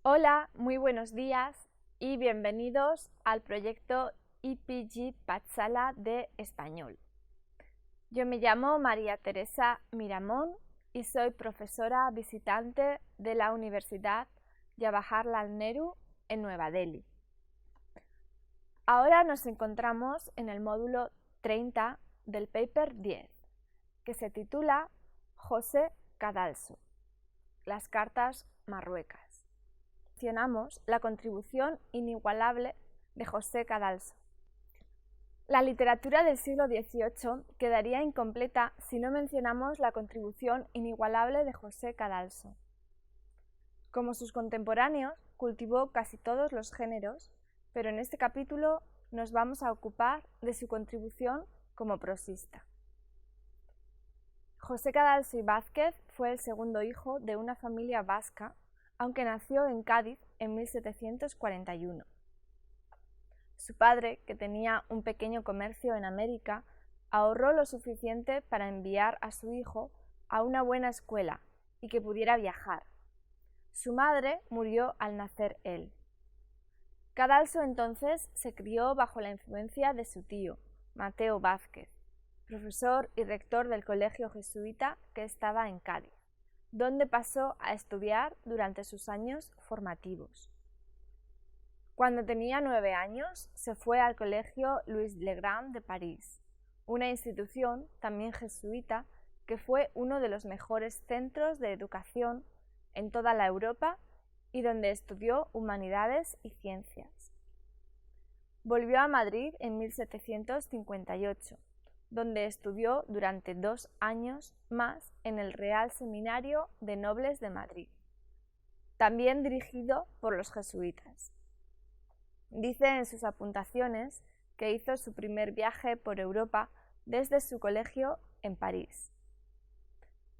Hola, muy buenos días y bienvenidos al proyecto IPG Patsala de Español. Yo me llamo María Teresa Miramón y soy profesora visitante de la Universidad Jawaharlal Nehru en Nueva Delhi. Ahora nos encontramos en el módulo 30 del paper 10, que se titula José Cadalso, las cartas marruecas. Mencionamos la contribución inigualable de José Cadalso. La literatura del siglo XVIII quedaría incompleta si no mencionamos la contribución inigualable de José Cadalso. Como sus contemporáneos, cultivó casi todos los géneros, pero en este capítulo nos vamos a ocupar de su contribución como prosista. José Cadalso y Vázquez fue el segundo hijo de una familia vasca, aunque nació en Cádiz en 1741. Su padre, que tenía un pequeño comercio en América, ahorró lo suficiente para enviar a su hijo a una buena escuela y que pudiera viajar. Su madre murió al nacer él. Cadalso entonces se crió bajo la influencia de su tío, Mateo Vázquez, profesor y rector del colegio jesuita que estaba en Cádiz, donde pasó a estudiar durante sus años formativos. Cuando tenía 9 años, se fue al colegio Louis le Grand de París, una institución también jesuita que fue uno de los mejores centros de educación en toda la Europa y donde estudió humanidades y ciencias. Volvió a Madrid en 1758, donde estudió durante 2 años más en el Real Seminario de Nobles de Madrid, también dirigido por los jesuitas. Dice en sus apuntaciones que hizo su primer viaje por Europa desde su colegio en París,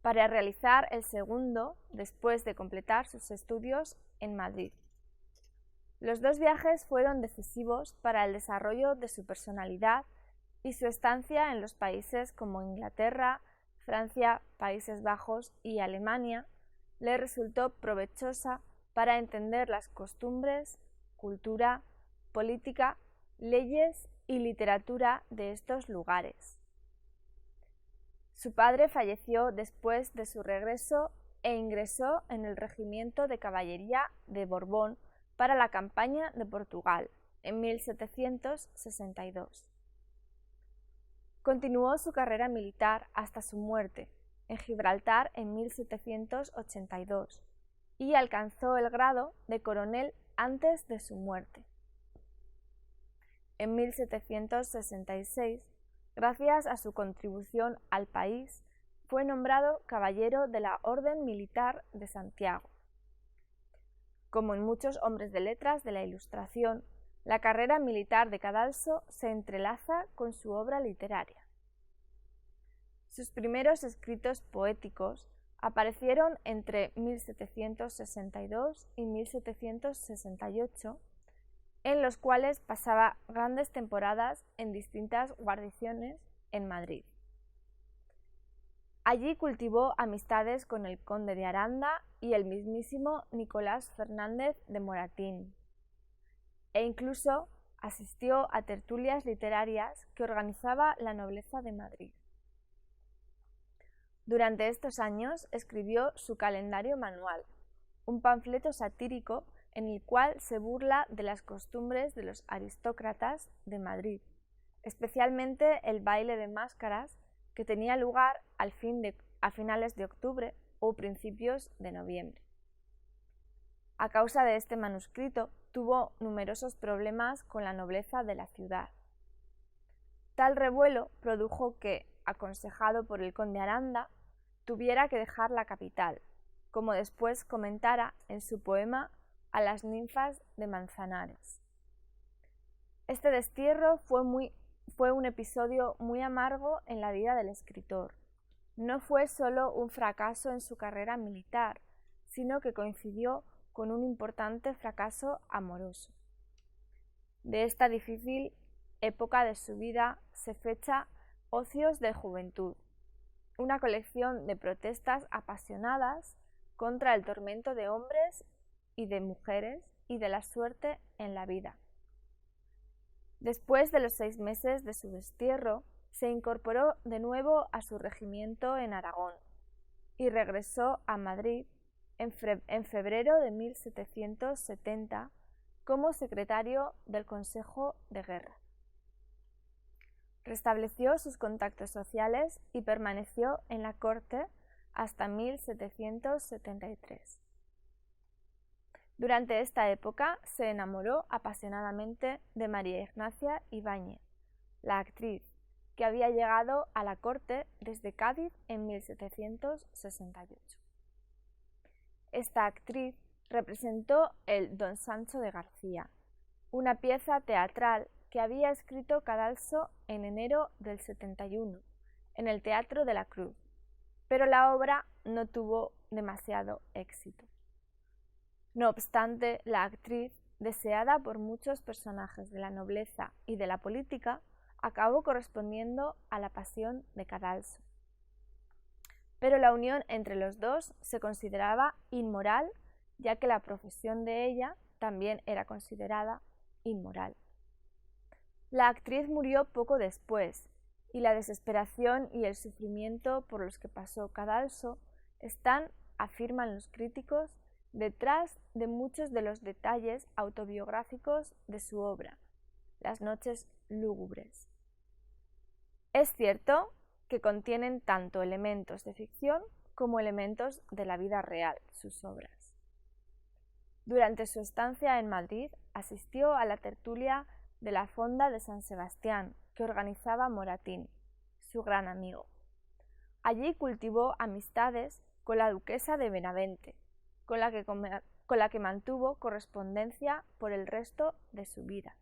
para realizar el segundo después de completar sus estudios en Madrid. Los 2 viajes fueron decisivos para el desarrollo de su personalidad y su estancia en los países como Inglaterra, Francia, Países Bajos y Alemania le resultó provechosa para entender las costumbres, cultura, política, leyes y literatura de estos lugares. Su padre falleció después de su regreso e ingresó en el regimiento de caballería de Borbón para la campaña de Portugal en 1762. Continuó su carrera militar hasta su muerte en Gibraltar en 1782 y alcanzó el grado de coronel antes de su muerte. En 1766, gracias a su contribución al país, fue nombrado caballero de la Orden Militar de Santiago. Como en muchos hombres de letras de la Ilustración, la carrera militar de Cadalso se entrelaza con su obra literaria. Sus primeros escritos poéticos aparecieron entre 1762 y 1768, en los cuales pasaba grandes temporadas en distintas guarniciones en Madrid. Allí cultivó amistades con el conde de Aranda y el mismísimo Nicolás Fernández de Moratín, e incluso asistió a tertulias literarias que organizaba la nobleza de Madrid. Durante estos años escribió su calendario manual, un panfleto satírico en el cual se burla de las costumbres de los aristócratas de Madrid, especialmente el baile de máscaras que tenía lugar a finales de octubre o principios de noviembre. A causa de este manuscrito, tuvo numerosos problemas con la nobleza de la ciudad. Tal revuelo produjo que, aconsejado por el conde Aranda, tuviera que dejar la capital, como después comentara en su poema A las ninfas de Manzanares. Este destierro fue un episodio muy amargo en la vida del escritor. No fue solo un fracaso en su carrera militar, sino que coincidió con un importante fracaso amoroso. De esta difícil época de su vida se fecha Ocios de Juventud, una colección de protestas apasionadas contra el tormento de hombres y de mujeres y de la suerte en la vida. Después de los 6 meses de su destierro, se incorporó de nuevo a su regimiento en Aragón y regresó a Madrid en febrero de 1770 como secretario del Consejo de Guerra. Restableció sus contactos sociales y permaneció en la corte hasta 1773. Durante esta época se enamoró apasionadamente de María Ignacia Ibáñez, la actriz, que había llegado a la corte desde Cádiz en 1768. Esta actriz representó el Don Sancho de García, una pieza teatral que había escrito Cadalso en enero del 71 en el Teatro de la Cruz, pero la obra no tuvo demasiado éxito. No obstante, la actriz, deseada por muchos personajes de la nobleza y de la política, acabó correspondiendo a la pasión de Cadalso. Pero la unión entre los dos se consideraba inmoral, ya que la profesión de ella también era considerada inmoral. La actriz murió poco después, y la desesperación y el sufrimiento por los que pasó Cadalso están, afirman los críticos, detrás de muchos de los detalles autobiográficos de su obra, Las noches lúgubres. Es cierto que contienen tanto elementos de ficción como elementos de la vida real, sus obras. Durante su estancia en Madrid asistió a la tertulia de la Fonda de San Sebastián que organizaba Moratín, su gran amigo. Allí cultivó amistades con la duquesa de Benavente, con la que mantuvo correspondencia por el resto de su vida.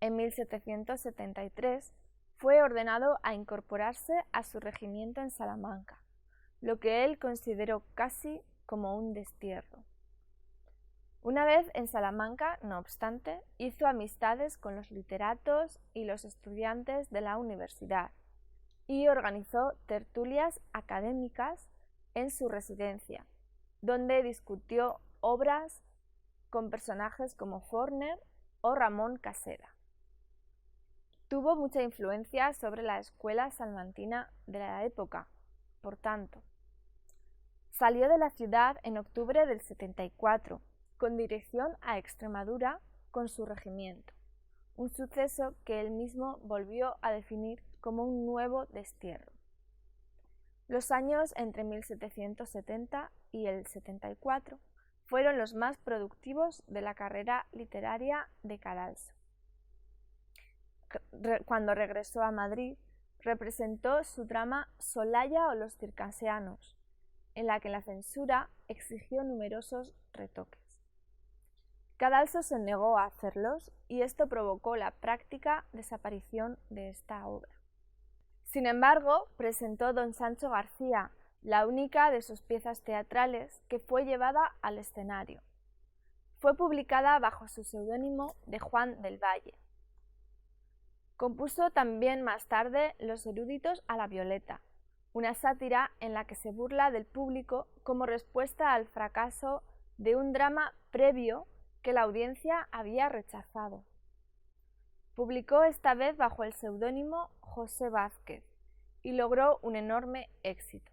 En 1773 fue ordenado a incorporarse a su regimiento en Salamanca, lo que él consideró casi como un destierro. Una vez en Salamanca, no obstante, hizo amistades con los literatos y los estudiantes de la universidad y organizó tertulias académicas en su residencia, donde discutió obras con personajes como Forner o Ramón Casera. Tuvo mucha influencia sobre la escuela salmantina de la época, por tanto. Salió de la ciudad en octubre del 74, con dirección a Extremadura con su regimiento, un suceso que él mismo volvió a definir como un nuevo destierro. Los años entre 1770 y el 74 fueron los más productivos de la carrera literaria de Cadalso. Cuando regresó a Madrid, representó su drama Solaya o los circasianos, en la que la censura exigió numerosos retoques. Cadalso se negó a hacerlos y esto provocó la práctica desaparición de esta obra. Sin embargo, presentó Don Sancho García, la única de sus piezas teatrales que fue llevada al escenario. Fue publicada bajo su seudónimo de Juan del Valle. Compuso también más tarde Los eruditos a la Violeta, una sátira en la que se burla del público como respuesta al fracaso de un drama previo que la audiencia había rechazado. Publicó esta vez bajo el seudónimo José Vázquez y logró un enorme éxito.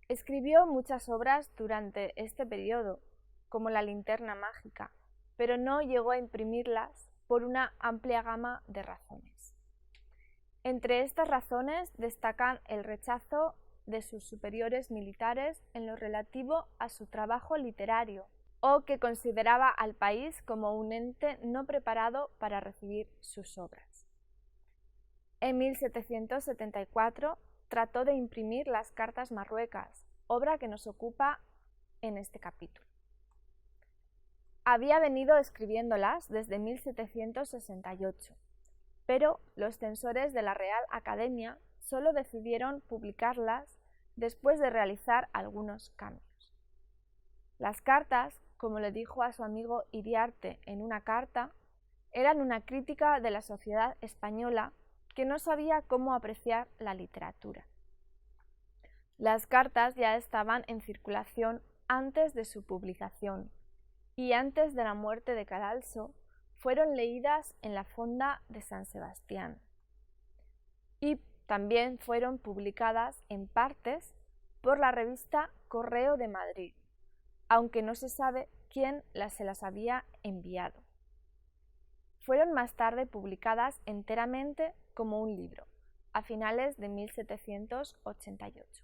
Escribió muchas obras durante este periodo, como La linterna mágica, pero no llegó a imprimirlas por una amplia gama de razones. Entre estas razones destacan el rechazo de sus superiores militares en lo relativo a su trabajo literario, o que consideraba al país como un ente no preparado para recibir sus obras. En 1774 trató de imprimir las Cartas Marruecas, obra que nos ocupa en este capítulo. Había venido escribiéndolas desde 1768, pero los censores de la Real Academia solo decidieron publicarlas después de realizar algunos cambios. Las cartas, como le dijo a su amigo Iriarte en una carta, eran una crítica de la sociedad española que no sabía cómo apreciar la literatura. Las cartas ya estaban en circulación antes de su publicación y antes de la muerte de Cadalso fueron leídas en la Fonda de San Sebastián y también fueron publicadas en partes por la revista Correo de Madrid, aunque no se sabe quién se las había enviado. Fueron más tarde publicadas enteramente como un libro, a finales de 1788.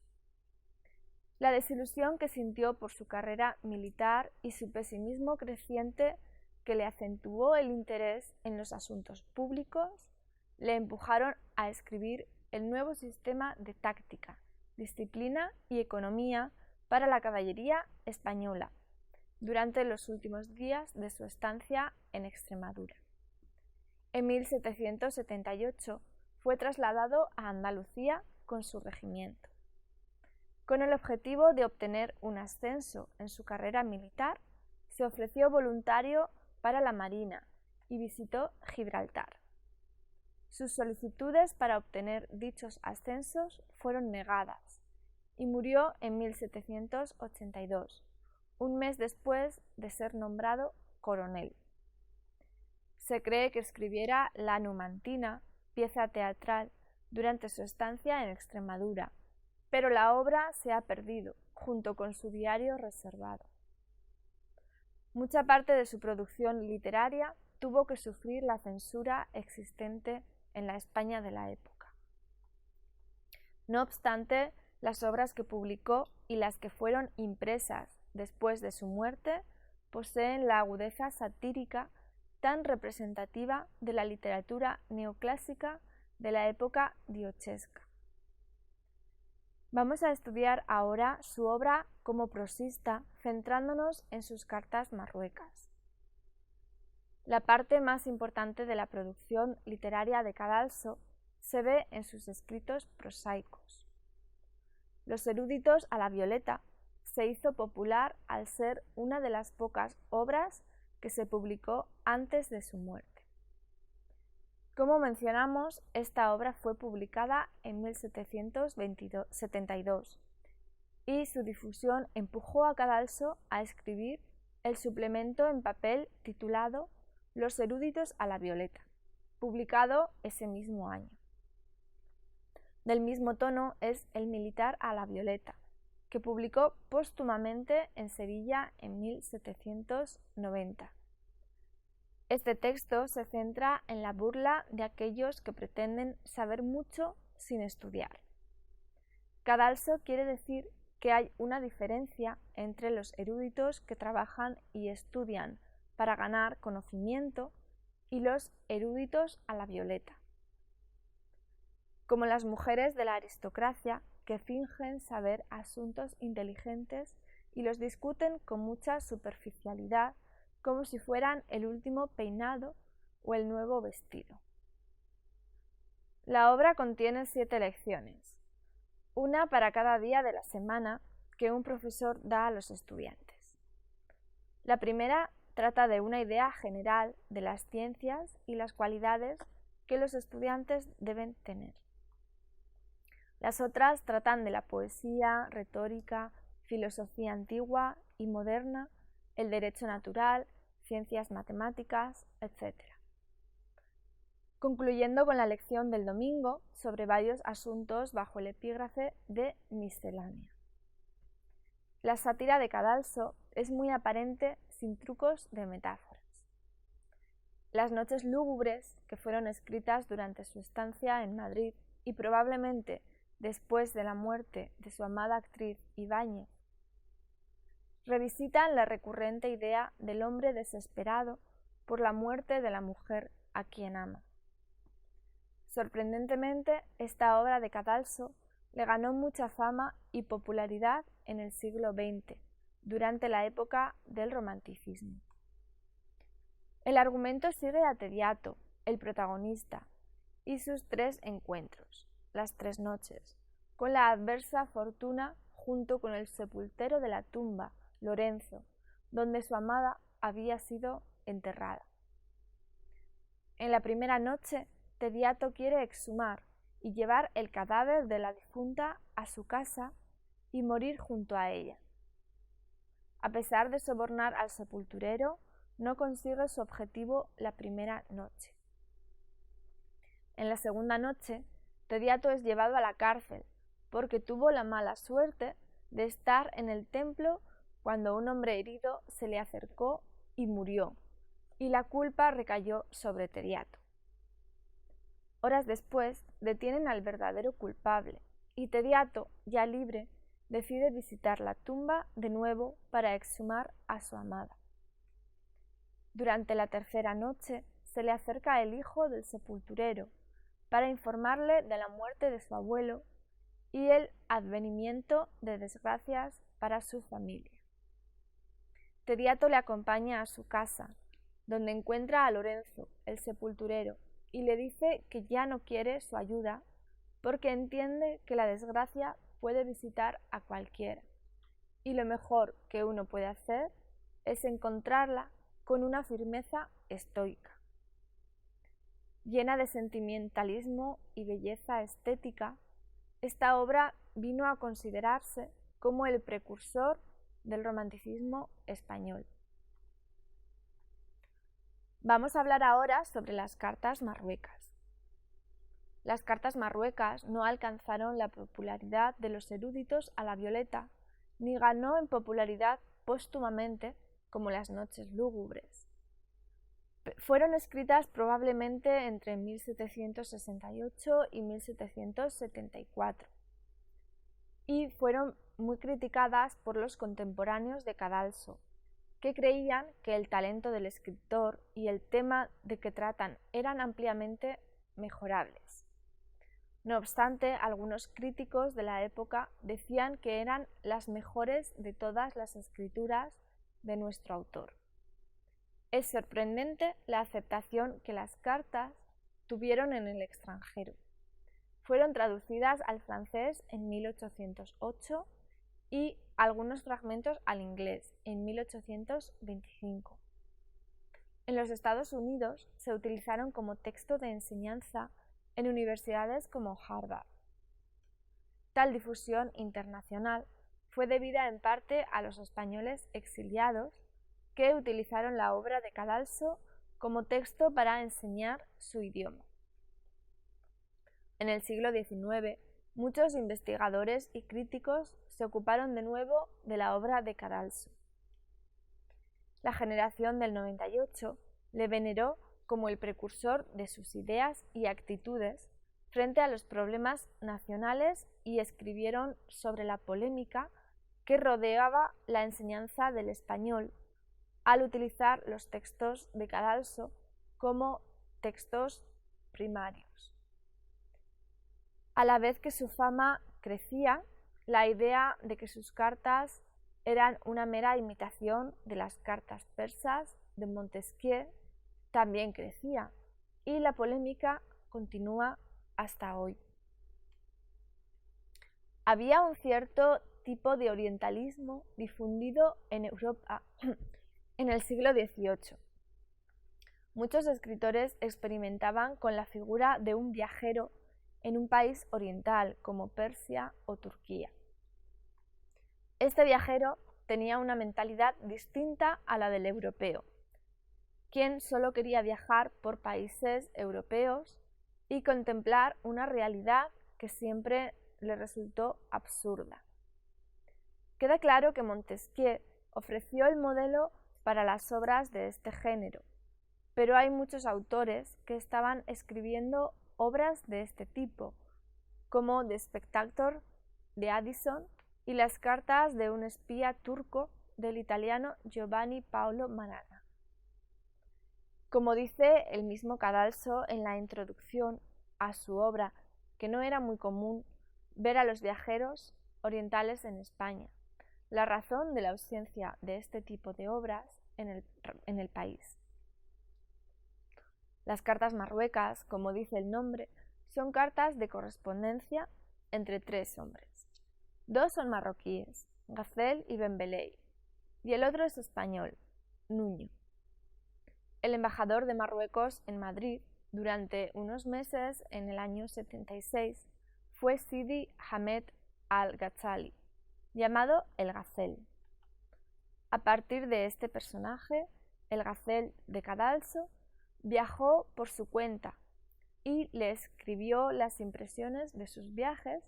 La desilusión que sintió por su carrera militar y su pesimismo creciente, que le acentuó el interés en los asuntos públicos, le empujaron a escribir el nuevo sistema de táctica, disciplina y economía para la caballería española durante los últimos días de su estancia en Extremadura. En 1778 fue trasladado a Andalucía con su regimiento. Con el objetivo de obtener un ascenso en su carrera militar, se ofreció voluntario para la Marina y visitó Gibraltar. Sus solicitudes para obtener dichos ascensos fueron negadas y murió en 1782, un mes después de ser nombrado coronel. Se cree que escribiera La Numantina, pieza teatral, durante su estancia en Extremadura, pero la obra se ha perdido, junto con su diario reservado. Mucha parte de su producción literaria tuvo que sufrir la censura existente en la España de la época. No obstante, las obras que publicó y las que fueron impresas después de su muerte poseen la agudeza satírica tan representativa de la literatura neoclásica de la época diochesca. Vamos a estudiar ahora su obra como prosista, centrándonos en sus cartas marruecas. La parte más importante de la producción literaria de Cadalso se ve en sus escritos prosaicos. Los eruditos a la violeta se hizo popular al ser una de las pocas obras que se publicó antes de su muerte. Como mencionamos, esta obra fue publicada en 1772 y su difusión empujó a Cadalso a escribir el suplemento en papel titulado Los eruditos a la violeta, publicado ese mismo año. Del mismo tono es El militar a la violeta, que publicó póstumamente en Sevilla en 1790. Este texto se centra en la burla de aquellos que pretenden saber mucho sin estudiar. Cadalso quiere decir que hay una diferencia entre los eruditos que trabajan y estudian para ganar conocimiento y los eruditos a la violeta, como las mujeres de la aristocracia que fingen saber asuntos inteligentes y los discuten con mucha superficialidad, como si fueran el último peinado o el nuevo vestido. La obra contiene 7 lecciones, una para cada día de la semana que un profesor da a los estudiantes. La primera trata de una idea general de las ciencias y las cualidades que los estudiantes deben tener. Las otras tratan de la poesía, retórica, filosofía antigua y moderna, el derecho natural, ciencias matemáticas, etc. Concluyendo con la lección del domingo sobre varios asuntos bajo el epígrafe de miscelánea. La sátira de Cadalso es muy aparente sin trucos de metáforas. Las noches lúgubres, que fueron escritas durante su estancia en Madrid y probablemente después de la muerte de su amada actriz Ibáñez, revisitan la recurrente idea del hombre desesperado por la muerte de la mujer a quien ama. Sorprendentemente, esta obra de Cadalso le ganó mucha fama y popularidad en el siglo XX, durante la época del Romanticismo. El argumento sigue a Tediato, el protagonista, y sus 3 encuentros, las 3 noches, con la adversa fortuna junto con el sepultero de la tumba, Lorenzo, donde su amada había sido enterrada. En la primera noche, Tediato quiere exhumar y llevar el cadáver de la difunta a su casa y morir junto a ella. A pesar de sobornar al sepulturero, no consigue su objetivo la primera noche. En la segunda noche, Tediato es llevado a la cárcel porque tuvo la mala suerte de estar en el templo cuando un hombre herido se le acercó y murió, y la culpa recayó sobre Tediato. Horas después, detienen al verdadero culpable, y Tediato, ya libre, decide visitar la tumba de nuevo para exhumar a su amada. Durante la tercera noche, se le acerca el hijo del sepulturero para informarle de la muerte de su abuelo y el advenimiento de desgracias para su familia. Tediato le acompaña a su casa, donde encuentra a Lorenzo, el sepulturero, y le dice que ya no quiere su ayuda porque entiende que la desgracia puede visitar a cualquiera, y lo mejor que uno puede hacer es encontrarla con una firmeza estoica. Llena de sentimentalismo y belleza estética, esta obra vino a considerarse como el precursor del romanticismo español. Vamos a hablar ahora sobre las cartas marruecas. Las cartas marruecas no alcanzaron la popularidad de los eruditos a la violeta, ni ganó en popularidad póstumamente como las noches lúgubres. Fueron escritas probablemente entre 1768 y 1774 y fueron muy criticadas por los contemporáneos de Cadalso, que creían que el talento del escritor y el tema de que tratan eran ampliamente mejorables. No obstante, algunos críticos de la época decían que eran las mejores de todas las escrituras de nuestro autor. Es sorprendente la aceptación que las cartas tuvieron en el extranjero. Fueron traducidas al francés en 1808 y algunos fragmentos al inglés en 1825. En los Estados Unidos se utilizaron como texto de enseñanza en universidades como Harvard. Tal difusión internacional fue debida en parte a los españoles exiliados que utilizaron la obra de Cadalso como texto para enseñar su idioma. En el siglo XIX, muchos investigadores y críticos se ocuparon de nuevo de la obra de Cadalso. La generación del 98 le veneró como el precursor de sus ideas y actitudes frente a los problemas nacionales y escribieron sobre la polémica que rodeaba la enseñanza del español al utilizar los textos de Cadalso como textos primarios. A la vez que su fama crecía, la idea de que sus cartas eran una mera imitación de las cartas persas de Montesquieu también crecía, y la polémica continúa hasta hoy. Había un cierto tipo de orientalismo difundido en Europa en el siglo XVIII. Muchos escritores experimentaban con la figura de un viajero en un país oriental como Persia o Turquía. Este viajero tenía una mentalidad distinta a la del europeo, quien solo quería viajar por países europeos y contemplar una realidad que siempre le resultó absurda. Queda claro que Montesquieu ofreció el modelo para las obras de este género, pero hay muchos autores que estaban escribiendo obras de este tipo, como The Spectator de Addison y las cartas de un espía turco del italiano Giovanni Paolo Manana. Como dice el mismo Cadalso en la introducción a su obra, que no era muy común ver a los viajeros orientales en España, la razón de la ausencia de este tipo de obras en el país. Las cartas marruecas, como dice el nombre, son cartas de correspondencia entre tres hombres. Dos son marroquíes, Gazel y Bembeley, y el otro es español, Nuño. El embajador de Marruecos en Madrid, durante unos meses en el año 76, fue Sidi Hamed al-Ghazali, llamado el Gazel. A partir de este personaje, el Gacel de Cadalso viajó por su cuenta y le escribió las impresiones de sus viajes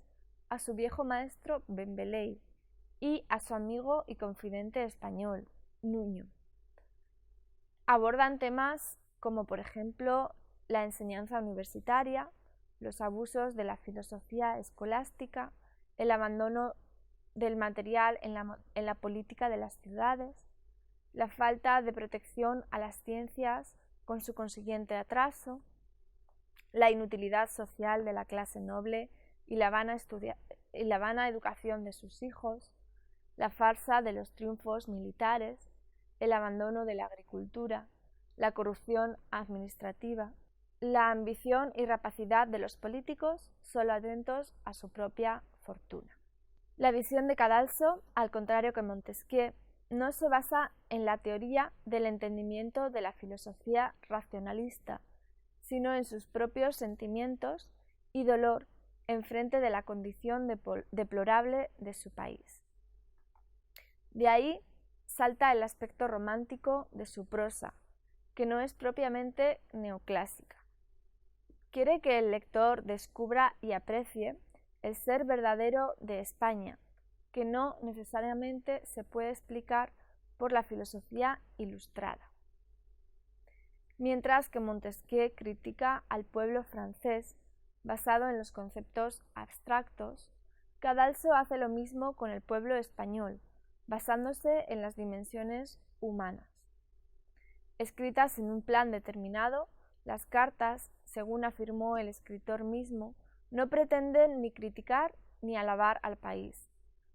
a su viejo maestro Bembeley y a su amigo y confidente español, Nuño. Abordan temas como, por ejemplo, la enseñanza universitaria, los abusos de la filosofía escolástica, el abandono del material en la política de las ciudades, la falta de protección a las ciencias con su consiguiente atraso, la inutilidad social de la clase noble y la vana educación de sus hijos, la farsa de los triunfos militares, el abandono de la agricultura, la corrupción administrativa, la ambición y rapacidad de los políticos solo atentos a su propia fortuna. La visión de Cadalso, al contrario que Montesquieu, no se basa en la teoría del entendimiento de la filosofía racionalista, sino en sus propios sentimientos y dolor en frente de la condición deplorable de su país. De ahí salta el aspecto romántico de su prosa, que no es propiamente neoclásica. Quiere que el lector descubra y aprecie el ser verdadero de España, que no necesariamente se puede explicar por la filosofía ilustrada. Mientras que Montesquieu critica al pueblo francés basado en los conceptos abstractos, Cadalso hace lo mismo con el pueblo español, basándose en las dimensiones humanas. Escritas en un plan determinado, las cartas, según afirmó el escritor mismo, no pretenden ni criticar ni alabar al país.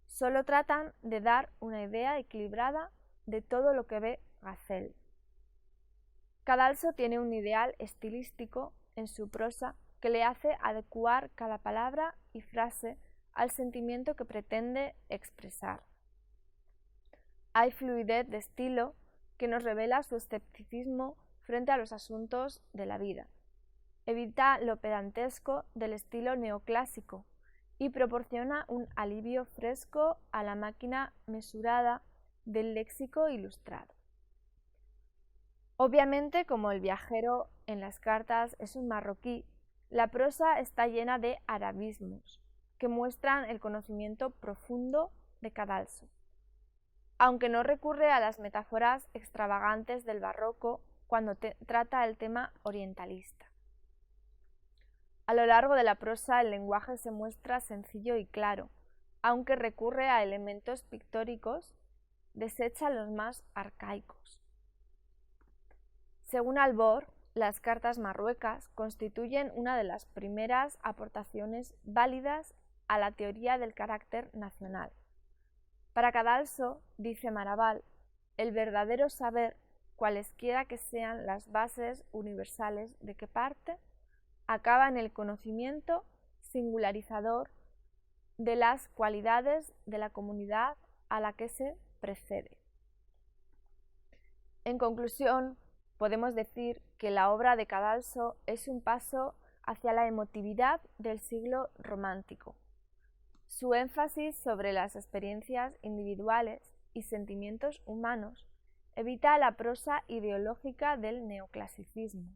Solo tratan de dar una idea equilibrada de todo lo que ve Gacel. Cadalso tiene un ideal estilístico en su prosa que le hace adecuar cada palabra y frase al sentimiento que pretende expresar. Hay fluidez de estilo que nos revela su escepticismo frente a los asuntos de la vida. Evita lo pedantesco del estilo neoclásico y proporciona un alivio fresco a la máquina mesurada del léxico ilustrado. Obviamente, como el viajero en las cartas es un marroquí, la prosa está llena de arabismos que muestran el conocimiento profundo de Cadalso, aunque no recurre a las metáforas extravagantes del barroco cuando trata el tema orientalista. A lo largo de la prosa el lenguaje se muestra sencillo y claro, aunque recurre a elementos pictóricos, desecha los más arcaicos. Según Albor, las cartas marruecas constituyen una de las primeras aportaciones válidas a la teoría del carácter nacional. Para Cadalso, dice Maraval, el verdadero saber, cualesquiera que sean las bases universales de que parte, acaba en el conocimiento singularizador de las cualidades de la comunidad a la que se precede. En conclusión, podemos decir que la obra de Cadalso es un paso hacia la emotividad del siglo romántico. Su énfasis sobre las experiencias individuales y sentimientos humanos evita la prosa ideológica del neoclasicismo.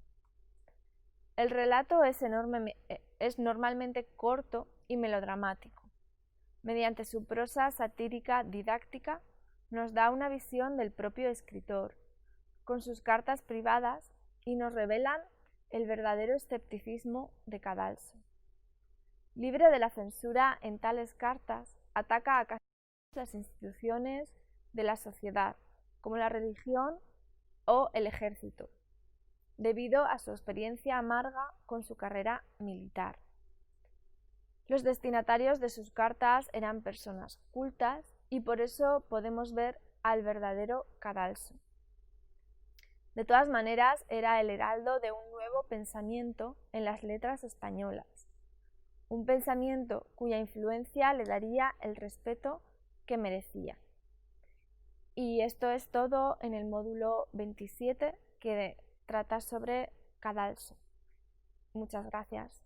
El relato es normalmente corto y melodramático. Mediante su prosa satírica didáctica nos da una visión del propio escritor, con sus cartas privadas, y nos revelan el verdadero escepticismo de Cadalso. Libre de la censura en tales cartas, ataca a casi todas las instituciones de la sociedad, como la religión o el ejército, debido a su experiencia amarga con su carrera militar. Los destinatarios de sus cartas eran personas cultas y por eso podemos ver al verdadero Cadalso. De todas maneras, era el heraldo de un nuevo pensamiento en las letras españolas, un pensamiento cuya influencia le daría el respeto que merecía. Y esto es todo en el módulo 27, que trata sobre Cadalso. Muchas gracias.